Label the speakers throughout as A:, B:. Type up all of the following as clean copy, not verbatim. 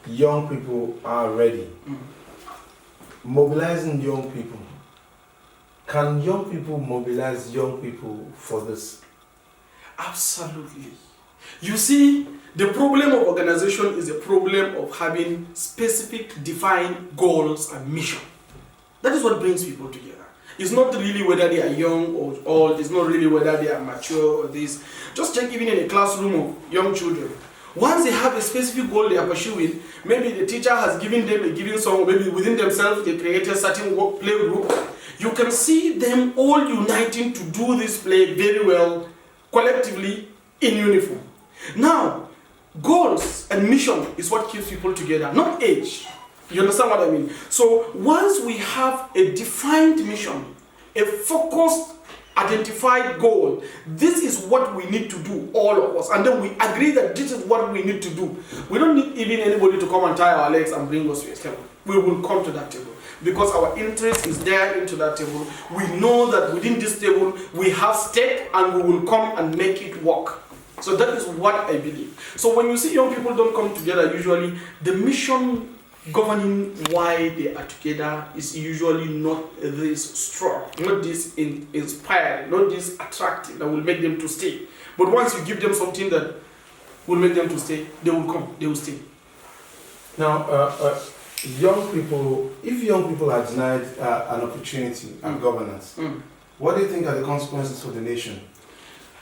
A: young people are ready. Mobilizing young people. Can young people mobilize young people for this?
B: Absolutely. You see, the problem of organization is a problem of having specific, defined goals and mission. That is what brings people together. It's not really whether they are young or old, it's not really whether they are mature or this. Just check even in a classroom of young children. Once they have a specific goal they are pursuing, maybe the teacher has given them a given song, maybe within themselves they created a certain play group. You can see them all uniting to do this play very well, collectively, in uniform. Now, goals and mission is what keeps people together, not age. You understand what I mean? So once we have a defined mission, a focused, identified goal, this is what we need to do, all of us. And then we agree that this is what we need to do. We don't need even anybody to come and tie our legs and bring us to a table. We will come to that table. Because our interest is there into that table. We know that within this table, we have stake and we will come and make it work. So that is what I believe. So when you see young people don't come together, usually the mission governing why they are together is usually not this strong, not this inspiring, not this attractive that will make them to stay. But once you give them something that will make them to stay, they will come, they will stay.
A: Now, young people, if young people are denied an opportunity at governance, what do you think are the consequences for the nation?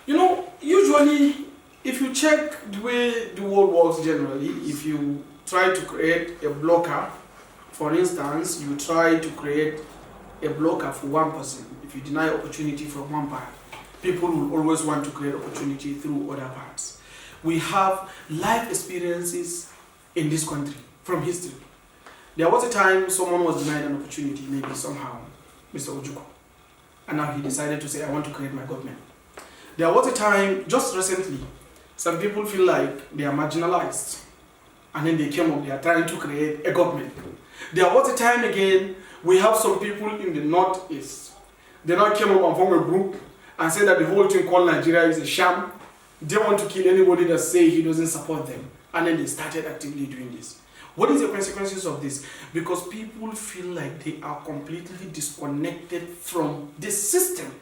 B: You know, usually, if you check the way the world works generally, if you try to create a blocker, for instance, you try to create a blocker for one person. If you deny opportunity from one part, people will always want to create opportunity through other parts. We have life experiences in this country from history. There was a time someone was denied an opportunity, maybe somehow, Mr. Ojukwu, and now he decided to say, I want to create my government. There was a time, just recently, some people feel like they are marginalized. And then they came up, they are trying to create a government. There was a time again, we have some people in the northeast. They now came up and formed a group and said that the whole thing called Nigeria is a sham. They want to kill anybody that say he doesn't support them. And then they started actively doing this. What is the consequences of this? Because people feel like they are completely disconnected from the system.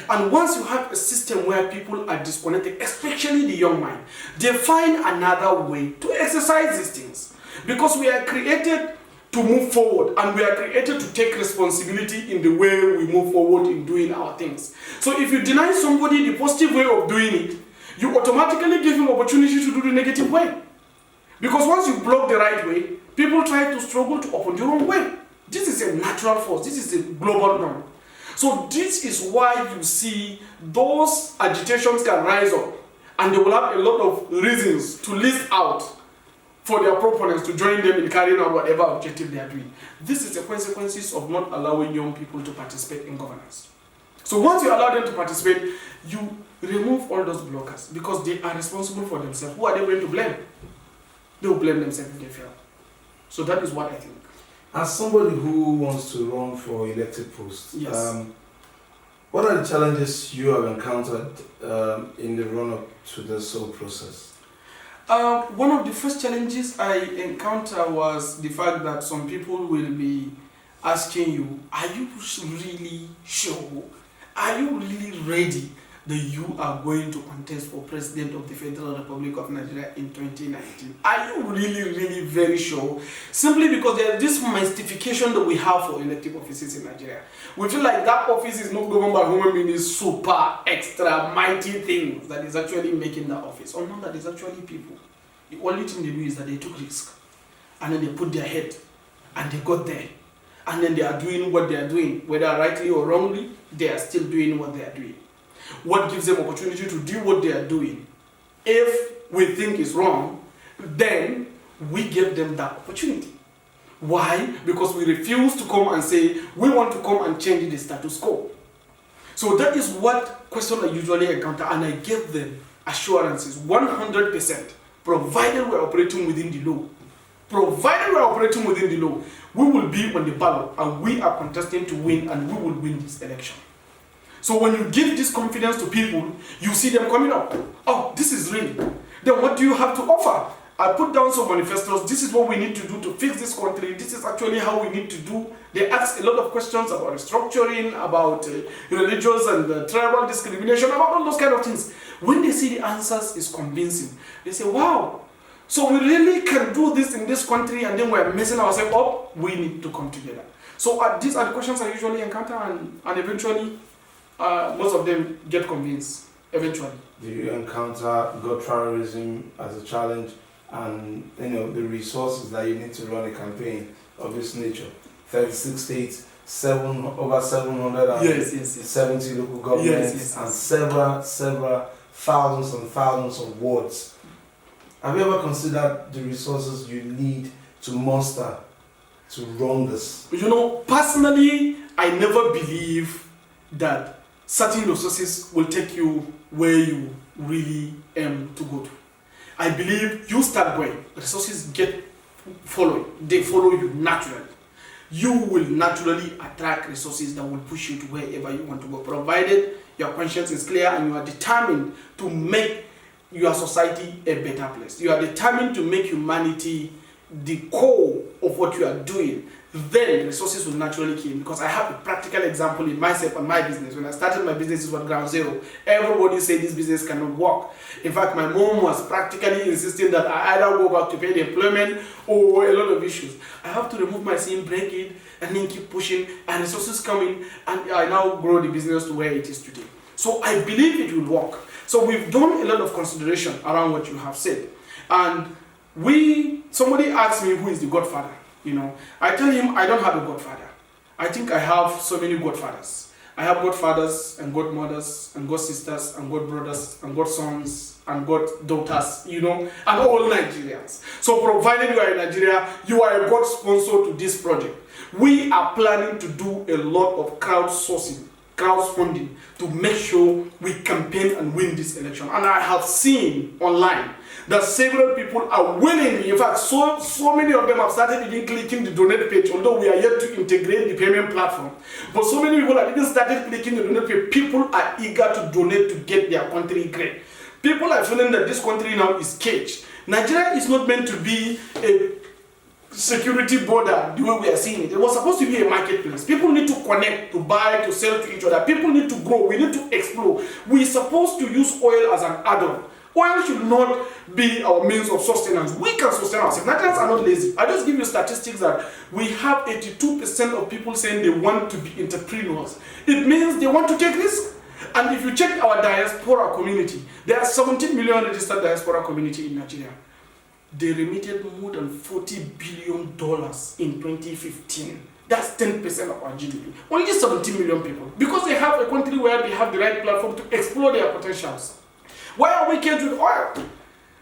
B: And once you have a system where people are disconnected, especially the young mind, they find another way to exercise these things. Because we are created to move forward and we are created to take responsibility in the way we move forward in doing our things. So if you deny somebody the positive way of doing it, you automatically give him opportunity to do the negative way. Because once you block the right way, people try to struggle to open the wrong way. This is a natural force. This is a global norm. So this is why you see those agitations can rise up and they will have a lot of reasons to list out for their proponents to join them in carrying out whatever objective they are doing. This is the consequences of not allowing young people to participate in governance. So once you allow them to participate, you remove all those blockers because they are responsible for themselves. Who are they going to blame? They will blame themselves if they fail. So that is what I think.
A: As somebody who wants to run for elected posts,
B: yes.
A: What are the challenges you have encountered in the run-up to this whole process?
B: One of the first challenges I encountered was the fact that some people will be asking you, are you really sure? Are you really ready that you are going to contest for President of the Federal Republic of Nigeria in 2019? Are you really very sure? Simply because there is this mystification that we have for elective offices in Nigeria. We feel like that office is not governed by human beings, super, extra, mighty things that is actually making that office. Or not that it's actually people. The only thing they do is that they took risk. And then they put their head. And they got there. And then they are doing what they are doing. Whether rightly or wrongly, they are still doing what they are doing. What gives them opportunity to do what they are doing? If we think is wrong, then we give them that opportunity. Why? Because we refuse to come and say, we want to come and change the status quo. So that is what question I usually encounter, and I give them assurances, 100%, provided we're operating within the law. Provided we're operating within the law, we will be on the ballot, and we are contesting to win, and we will win this election. So when you give this confidence to people, you see them coming up. Oh, this is real. Then what do you have to offer? I put down some manifestos. This is what we need to do to fix this country. This is actually how we need to do. They ask a lot of questions about restructuring, about religious and tribal discrimination, about all those kind of things. When they see the answers is convincing, they say, wow, so we really can do this in this country, and then we're messing ourselves up. We need to come together. So these are the questions I usually encounter, and eventually most of them get convinced, eventually.
A: Do you encounter gun terrorism as a challenge, and the resources that you need to run a campaign of this nature? 36 states, over 770 local governments, and several thousands and thousands of wards. Have you ever considered the resources you need to muster to run this?
B: Personally, I never believe that certain resources will take you where you really aim to go to. I believe you start going, resources they follow you naturally. You will naturally attract resources that will push you to wherever you want to go, provided your conscience is clear and you are determined to make your society a better place. You are determined to make humanity the core of what you are doing. Then resources will naturally come, because I have a practical example in myself and my business. When I started my business, it was ground zero. Everybody said this business cannot work. In fact, my mom was practically insisting that I either go back to paid employment or a lot of issues. I have to remove my SIM, break it, and then keep pushing, and resources coming, and I now grow the business to where it is today. So I believe it will work. So we've done a lot of consideration around what you have said. And somebody asked me who is the godfather. I tell him I don't have a godfather. I think I have so many godfathers. I have godfathers and godmothers and godsisters and godbrothers and godsons and goddaughters, and all Nigerians. So provided you are in Nigeria, you are a God sponsor to this project. We are planning to do a lot of crowdfunding to make sure we campaign and win this election. And I have seen online that several people are willing, in fact, so many of them have started even clicking the donate page, although we are yet to integrate the payment platform. But so many people have even started clicking the donate page. People are eager to donate to get their country great. People are feeling that this country now is caged. Nigeria is not meant to be a security border the way we are seeing it. It was supposed to be a marketplace. People need to connect, to buy, to sell to each other. People need to grow. We need to explore. We're supposed to use oil as an add-on. Oil should not be our means of sustenance. We can sustain ourselves. Nigerians are not lazy. I just give you statistics that we have 82% of people saying they want to be entrepreneurs. It means they want to take risks. And if you check our diaspora community, there are 17 million registered diaspora community in Nigeria. They remitted more than $40 billion in 2015. That's 10% of our GDP. Only 17 million people. Because they have a country where they have the right platform to explore their potentials. Why are we caged with oil?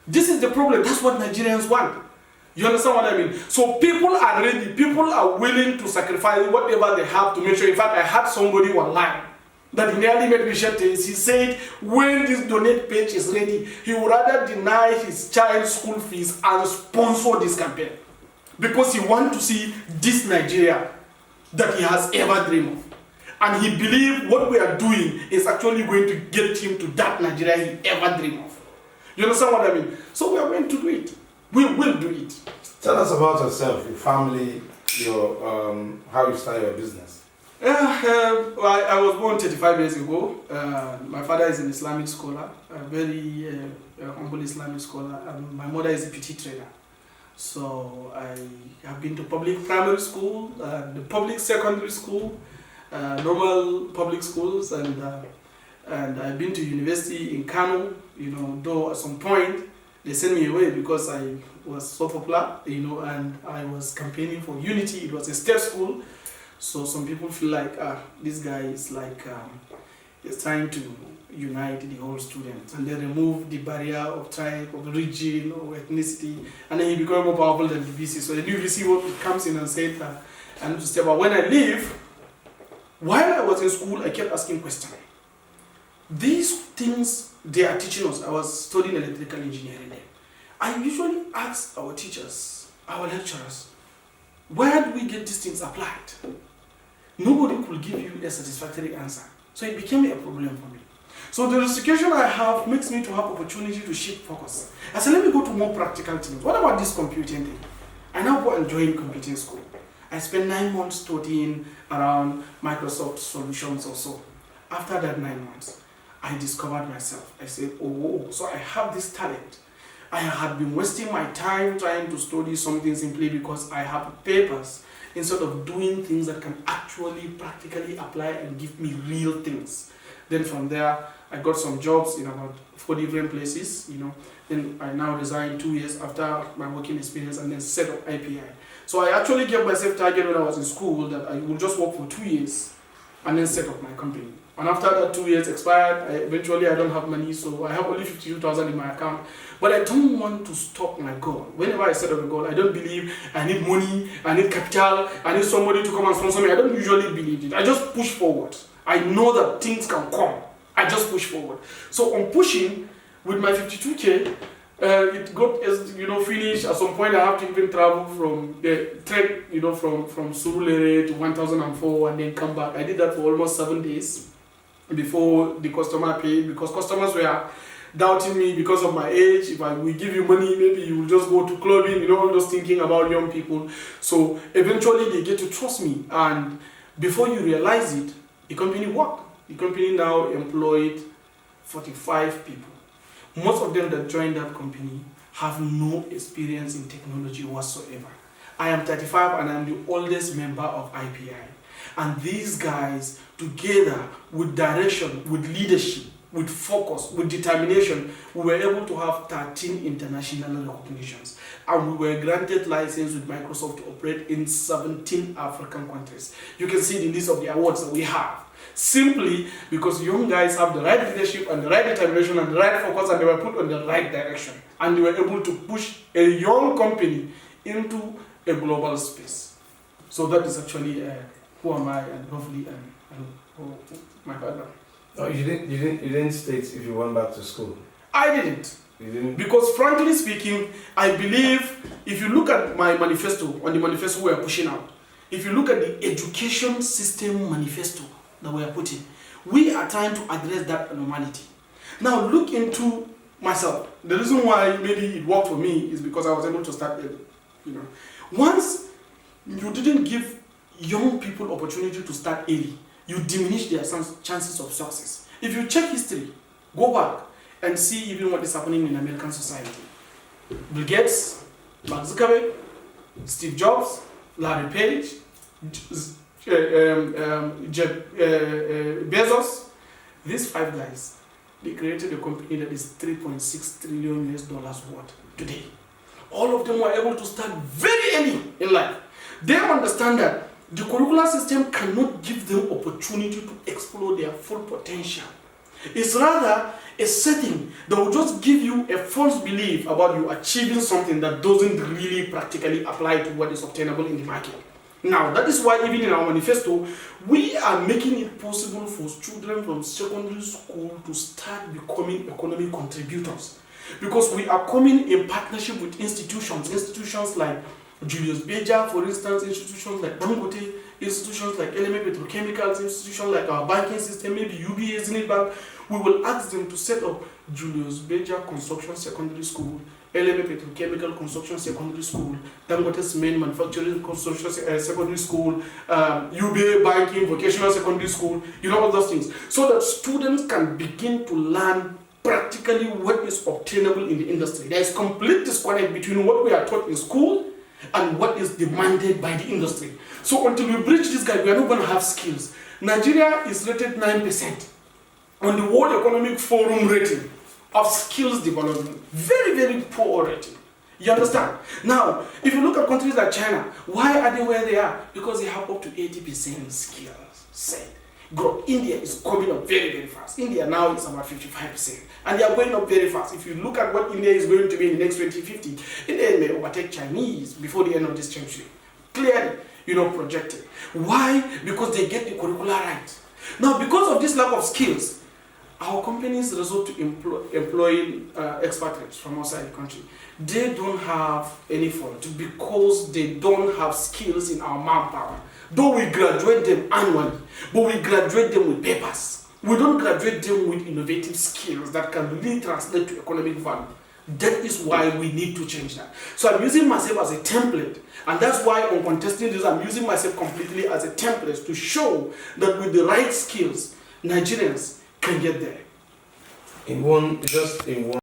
B: This is the problem. This is what Nigerians want. You understand what I mean? So people are ready. People are willing to sacrifice whatever they have to make sure. In fact, I had somebody online that he nearly made me shed tears. He said when this donate page is ready, he would rather deny his child's school fees and sponsor this campaign. Because he wants to see this Nigeria that he has ever dreamed of. And he believes what we are doing is actually going to get him to that Nigeria he ever dreamed of. You understand what I mean? So we are going to do it. We will do it.
A: Tell us about yourself, your family, how you started your business.
B: I was born 35 years ago. My father is an Islamic scholar, a very humble Islamic scholar, and my mother is a PT trainer. So I have been to public primary school, the public secondary school, normal public schools, and I've been to university in Kano. Though at some point they sent me away because I was so popular, and I was campaigning for unity. It was a state school, so some people feel like this guy is like he's trying to unite the whole students, and they remove the barrier of tribe, of region, or ethnicity, and then he becomes more powerful than the VC. So the new VC comes in and said, I need to step out. When I leave, while I was in school, I kept asking questions. These things they are teaching us. I was studying electrical engineering there. I usually ask our teachers, our lecturers, where do we get these things applied? Nobody could give you a satisfactory answer. So it became a problem for me. So the restriction I have makes me to have opportunity to shift focus. I said, let me go to more practical things. What about this computing thing? I now go and join computing school. I spent 9 months studying around Microsoft solutions or so. After that 9 months, I discovered myself. I said, oh, so I have this talent. I had been wasting my time trying to study something simply because I have papers instead of doing things that can actually practically apply and give me real things. Then from there, I got some jobs in about 4 different places, Then I now resigned 2 years after my working experience and then set up IPI. So I actually gave myself target when I was in school that I would just work for 2 years and then set up my company. And after that 2 years expired, eventually I don't have money, so I have only 52,000 in my account. But I don't want to stop my goal. Whenever I set up a goal, I don't believe I need money, I need capital, I need somebody to come and sponsor me. I don't usually believe it. I just push forward. I know that things can come. I just push forward. So on pushing, with my 52K, it got finished. At some point, I have to even travel from the trek, from Surulere to 1004 and then come back. I did that for almost 7 days before the customer paid, because customers were doubting me because of my age. If I will give you money, maybe you will just go to clubbing, all those thinking about young people. So eventually they get to trust me, and before you realize it, the company worked. The company now employed 45 people. Most of them that joined that company have no experience in technology whatsoever. I am 35 and I'm the oldest member of IPI. And these guys, together with direction, with leadership, with focus, with determination, we were able to have 13 international recognitions. And we were granted license with Microsoft to operate in 17 African countries. You can see the list of the awards that we have. Simply because young guys have the right leadership and the right determination and the right focus, and they were put on the right direction. And they were able to push a young company into a global space. So that is actually who am I, and hopefully my background.
A: Oh, you didn't state if you went back to school.
B: I didn't.
A: You didn't?
B: Because frankly speaking, I believe if you look at my manifesto, on the manifesto we are pushing out, if you look at the education system manifesto that we are putting, we are trying to address that anomaly. Now look into myself. The reason why maybe it worked for me is because I was able to start early. Once you didn't give young people opportunity to start early, you diminish their chances of success. If you check history, go back and see even what is happening in American society. Bill Gates, Mark Zuckerberg, Steve Jobs, Larry Page, Jeff Bezos, these 5 guys, they created a company that is $3.6 trillion worth today. All of them were able to start very early in life. They understand that the curricular system cannot give them opportunity to explore their full potential. It's rather a setting that will just give you a false belief about you achieving something that doesn't really practically apply to what is obtainable in the market. Now, that is why even in our manifesto, we are making it possible for children from secondary school to start becoming economic contributors. Because we are coming in partnership with institutions like Julius Berger, for instance, institutions like Dangote, institutions like LMA Petrochemicals, institutions like our banking system, maybe UBA, Zenith Bank. We will ask them to set up Julius Berger Construction Secondary School, LMA Petrochemical Construction Secondary School, Dangote Cement Manufacturing Construction Secondary School, UBA Banking Vocational Secondary School, all those things. So that students can begin to learn practically what is obtainable in the industry. There is complete disconnect between what we are taught in school and what is demanded by the industry. So until we bridge this gap, we are not going to have skills. Nigeria is rated 9% on the World Economic Forum rating of skills development. Very, very poor rating. You understand? Now, if you look at countries like China, why are they where they are? Because they have up to 80% skills set. India is coming up very, very fast. India now is about 55%. And they are going up very fast. If you look at what India is going to be in the next 2050, India may overtake Chinese before the end of this century. Clearly, projected. Why? Because they get the curricular right. Now, because of this lack of skills, our companies resort to employing expatriates from outside the country. They don't have any fault because they don't have skills in our manpower. Though we graduate them annually, but we graduate them with papers. We don't graduate them with innovative skills that can really translate to economic value. That is why we need to change that. So I'm using myself as a template, and that's why on contesting this, I'm using myself completely as a template to show that with the right skills, Nigerians can get there.
A: In one